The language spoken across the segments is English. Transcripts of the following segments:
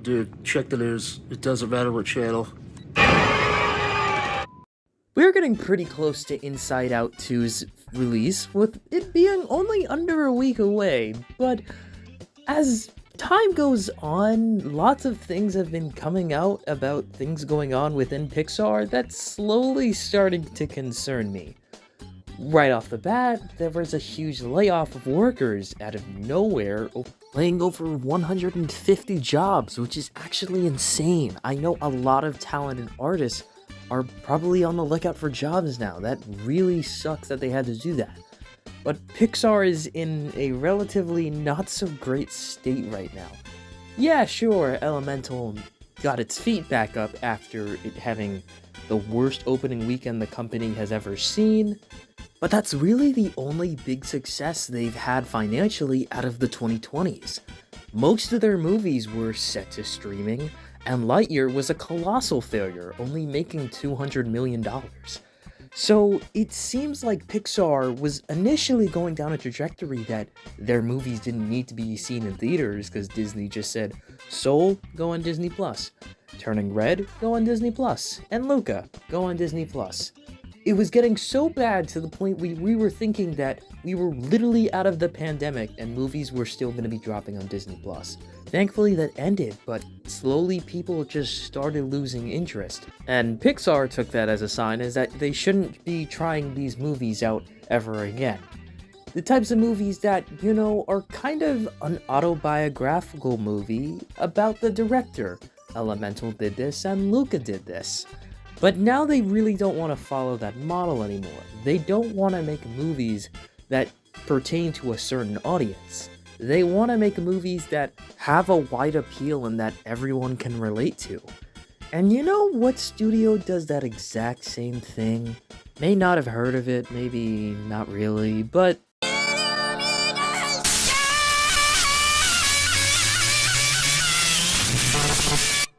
Dude, check the news. It doesn't matter what channel. We're getting pretty close to Inside Out 2's release, with it being only under a week away, but as time goes on, lots of things have been coming out about things going on within Pixar that's slowly starting to concern me. Right off the bat, there was a huge layoff of workers out of nowhere, laying over 150 jobs, which is actually insane. I know a lot of talented artists are probably on the lookout for jobs now. That really sucks that they had to do that. But Pixar is in a relatively not so great state right now. Yeah, sure, Elemental got its feet back up after it having the worst opening weekend the company has ever seen, but that's really the only big success they've had financially out of the 2020s. Most of their movies were set to streaming, and Lightyear was a colossal failure, only making $200 million. So it seems like Pixar was initially going down a trajectory that their movies didn't need to be seen in theaters because Disney just said, Soul, go on Disney+, Turning Red, go on Disney+, and Luca, go on Disney+. It was getting so bad to the point we were thinking that we were literally out of the pandemic and movies were still going to be dropping on Disney+. Thankfully that ended, but slowly people just started losing interest. And Pixar took that as a sign as that they shouldn't be trying these movies out ever again. The types of movies that, are kind of an autobiographical movie about the director. Elemental did this and Luca did this. But now they really don't want to follow that model anymore. They don't want to make movies that pertain to a certain audience. They want to make movies that have a wide appeal and that everyone can relate to. And you know what studio does that exact same thing? May not have heard of it, maybe not really, but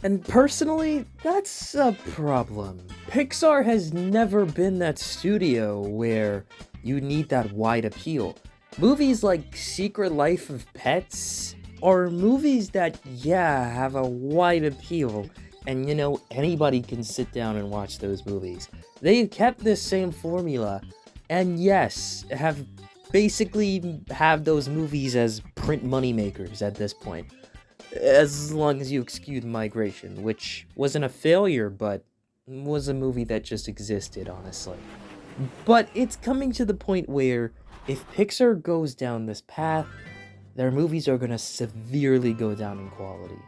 and personally, that's a problem. Pixar has never been that studio where you need that wide appeal. Movies like Secret Life of Pets are movies that, have a wide appeal, and anybody can sit down and watch those movies. They've kept this same formula, and yes, have those movies as print moneymakers at this point. As long as you exclude Migration, which wasn't a failure, but was a movie that just existed, honestly. But it's coming to the point where if Pixar goes down this path, their movies are going to severely go down in quality.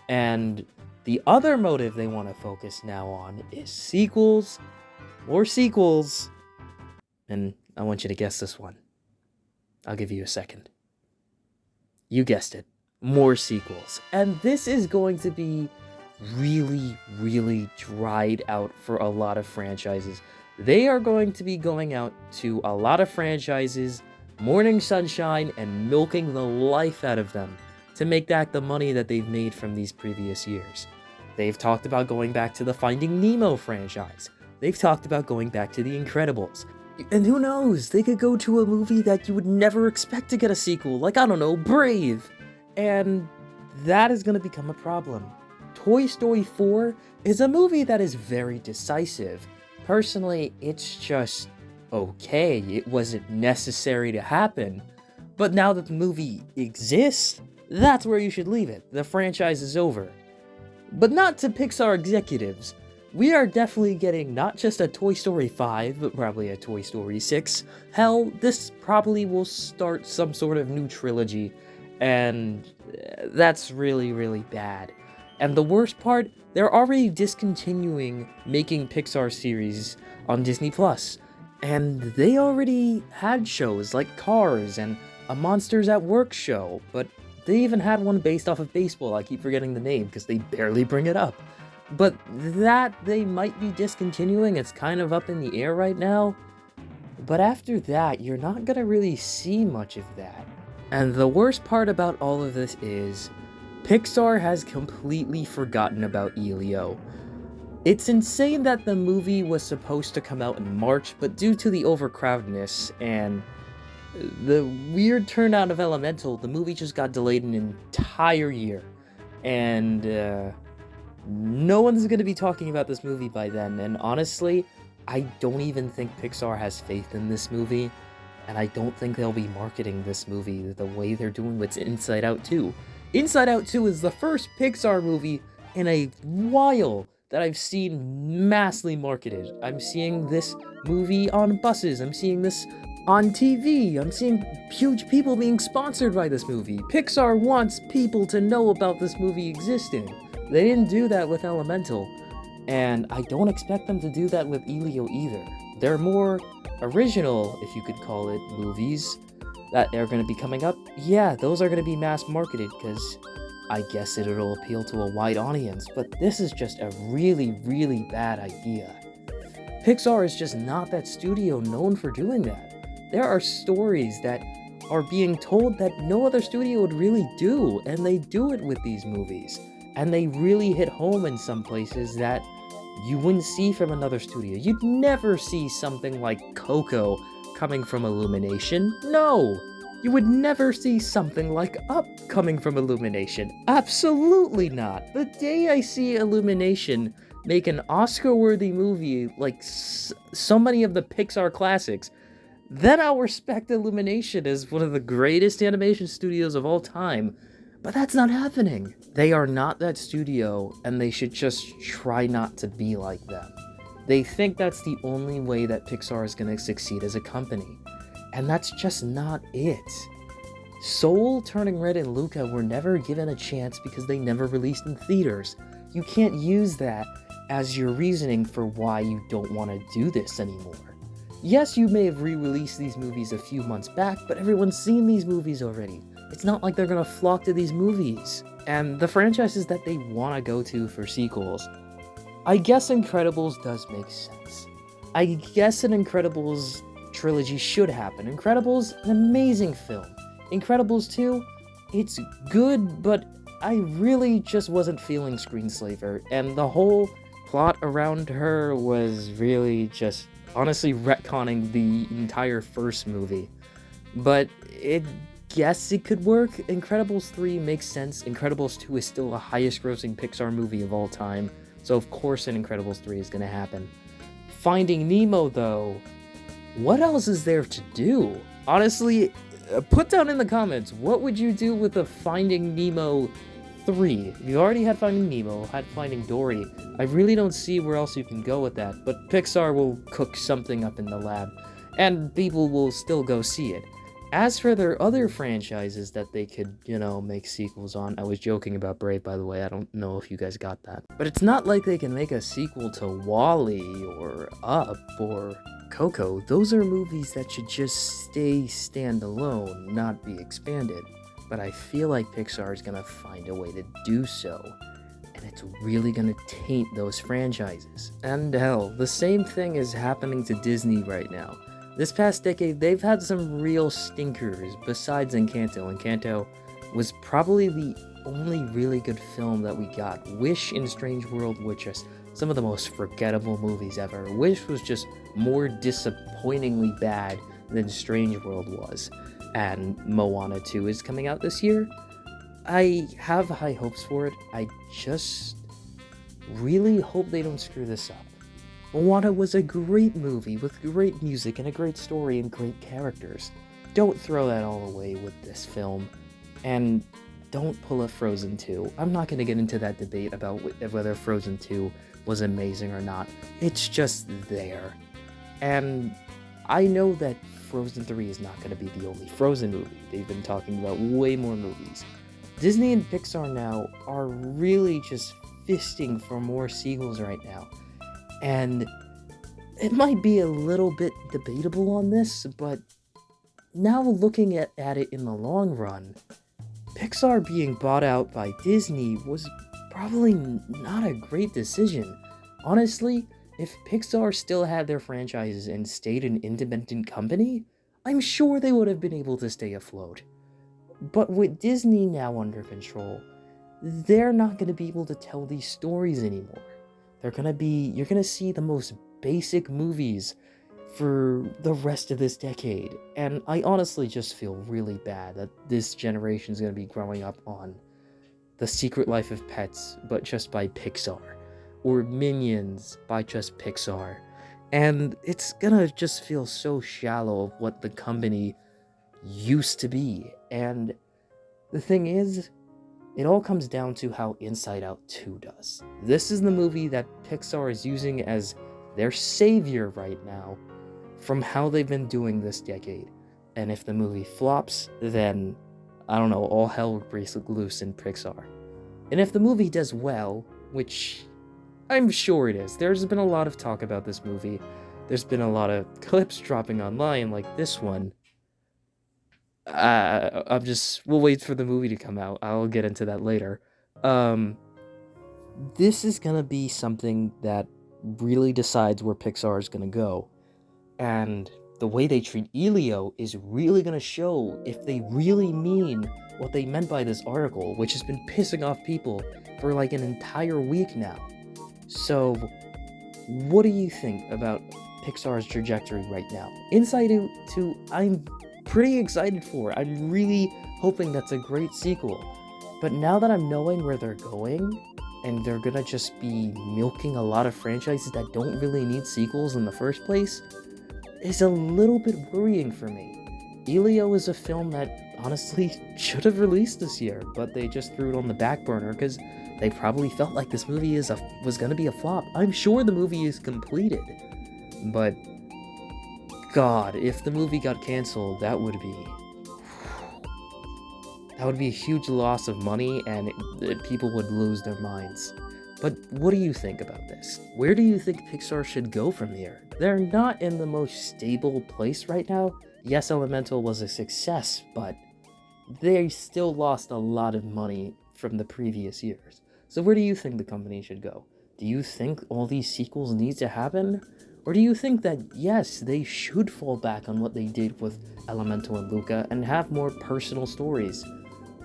And the other motive they want to focus now on is sequels, more sequels, and I want you to guess this one. I'll give you a second. You guessed it. More sequels. And this is going to be really, really dried out for a lot of franchises. They are going to be going out to a lot of franchises, Morning Sunshine, and milking the life out of them to make back the money that they've made from these previous years. They've talked about going back to the Finding Nemo franchise. They've talked about going back to The Incredibles. And who knows, they could go to a movie that you would never expect to get a sequel, like, I don't know, Brave. And that is going to become a problem. Toy Story 4 is a movie that is very decisive. Personally, it's just okay. It wasn't necessary to happen. But now that the movie exists, that's where you should leave it. The franchise is over. But not to Pixar executives. We are definitely getting not just a Toy Story 5, but probably a Toy Story 6. Hell, this probably will start some sort of new trilogy. And that's really, really bad. And the worst part, they're already discontinuing making Pixar series on Disney+. And they already had shows like Cars and a Monsters at Work show, but they even had one based off of baseball. I keep forgetting the name because they barely bring it up. But that they might be discontinuing, it's kind of up in the air right now. But after that, you're not gonna really see much of that. And the worst part about all of this is, Pixar has completely forgotten about Elio. It's insane that the movie was supposed to come out in March, but due to the overcrowdedness and the weird turnout of Elemental, the movie just got delayed an entire year. And no one's going to be talking about this movie by then. And honestly, I don't even think Pixar has faith in this movie. And I don't think they'll be marketing this movie the way they're doing with Inside Out 2. Inside Out 2 is the first Pixar movie in a while that I've seen massively marketed. I'm seeing this movie on buses. I'm seeing this on TV. I'm seeing huge people being sponsored by this movie. Pixar wants people to know about this movie existing. They didn't do that with Elemental. And I don't expect them to do that with Elio either. They're more original, if you could call it, movies that are going to be coming up. Yeah, those are going to be mass marketed because I guess it'll appeal to a wide audience, but this is just a really, really bad idea. Pixar is just not that studio known for doing that. There are stories that are being told that no other studio would really do, and they do it with these movies. And they really hit home in some places that you wouldn't see from another studio. You'd never see something like Coco coming from Illumination. No! You would never see something like Up coming from Illumination. Absolutely not. The day I see Illumination make an Oscar-worthy movie like so many of the Pixar classics, then I'll respect Illumination as one of the greatest animation studios of all time. But that's not happening. They are not that studio, and they should just try not to be like them. They think that's the only way that Pixar is going to succeed as a company. And that's just not it. Soul, Turning Red, and Luca were never given a chance because they never released in theaters. You can't use that as your reasoning for why you don't want to do this anymore. Yes, you may have re-released these movies a few months back, but everyone's seen these movies already. It's not like they're gonna flock to these movies. And the franchises that they want to go to for sequels, I guess Incredibles does make sense. I guess an Incredibles trilogy should happen. Incredibles, an amazing film. Incredibles 2, it's good, but I really just wasn't feeling Screenslaver, and the whole plot around her was really just honestly retconning the entire first movie. But guess it could work. Incredibles 3 makes sense. Incredibles 2 is still the highest grossing Pixar movie of all time, so of course an Incredibles 3 is gonna happen. Finding Nemo, though, what else is there to do? Honestly, put down in the comments, what would you do with a Finding Nemo 3? You already had Finding Nemo, had Finding Dory. I really don't see where else you can go with that, but Pixar will cook something up in the lab, and people will still go see it. As for their other franchises that they could, make sequels on, I was joking about Brave, by the way, I don't know if you guys got that. But it's not like they can make a sequel to WALL-E, or Up, or Coco. Those are movies that should just stay standalone, not be expanded. But I feel like Pixar is gonna find a way to do so, and it's really gonna taint those franchises. And hell, the same thing is happening to Disney right now. This past decade, they've had some real stinkers besides Encanto. Encanto was probably the only really good film that we got. Wish and Strange World were just some of the most forgettable movies ever. Wish was just more disappointingly bad than Strange World was. And Moana 2 is coming out this year. I have high hopes for it. I just really hope they don't screw this up. Moana was a great movie with great music and a great story and great characters. Don't throw that all away with this film. And don't pull a Frozen 2. I'm not going to get into that debate about whether Frozen 2 was amazing or not. It's just there. And I know that Frozen 3 is not going to be the only Frozen movie. They've been talking about way more movies. Disney and Pixar now are really just fisting for more sequels right now. And it might be a little bit debatable on this, but now looking at it in the long run, Pixar being bought out by Disney was probably not a great decision. Honestly, if Pixar still had their franchises and stayed an independent company, I'm sure they would have been able to stay afloat. But with Disney now under control, they're not going to be able to tell these stories anymore. You're going to see the most basic movies for the rest of this decade. And I honestly just feel really bad that this generation is going to be growing up on The Secret Life of Pets, but just by Pixar, or Minions by just Pixar. And it's gonna just feel so shallow of what the company used to be. And the thing is, it all comes down to how Inside Out 2 does. This is the movie that Pixar is using as their savior right now from how they've been doing this decade. And if the movie flops, then, I don't know, all hell will break loose in Pixar. And if the movie does well, which I'm sure it is, there's been a lot of talk about this movie. There's been a lot of clips dropping online like this one. We'll wait for the movie to come out. I'll get into that later. This is gonna be something that really decides where Pixar is gonna go. And the way they treat Elio is really gonna show if they really mean what they meant by this article, which has been pissing off people for like an entire week now. So, what do you think about Pixar's trajectory right now? Inside Out 2, I'm pretty excited for. I'm really hoping that's a great sequel. But now that I'm knowing where they're going, and they're gonna just be milking a lot of franchises that don't really need sequels in the first place, is a little bit worrying for me. Elio is a film that honestly should have released this year, but they just threw it on the back burner because they probably felt like this movie was gonna be a flop. I'm sure the movie is completed, but God, if the movie got canceled, that would be a huge loss of money, and people would lose their minds. But what do you think about this? Where do you think Pixar should go from here? They're not in the most stable place right now. Yes, Elemental was a success, but they still lost a lot of money from the previous years. So where do you think the company should go? Do you think all these sequels need to happen? Or do you think that, yes, they should fall back on what they did with Elemental and Luca and have more personal stories?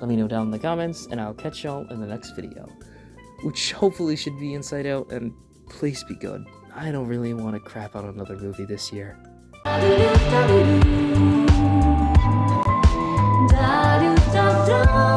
Let me know down in the comments, and I'll catch y'all in the next video, which hopefully should be Inside Out, and please be good. I don't really want to crap out another movie this year. Da do da do.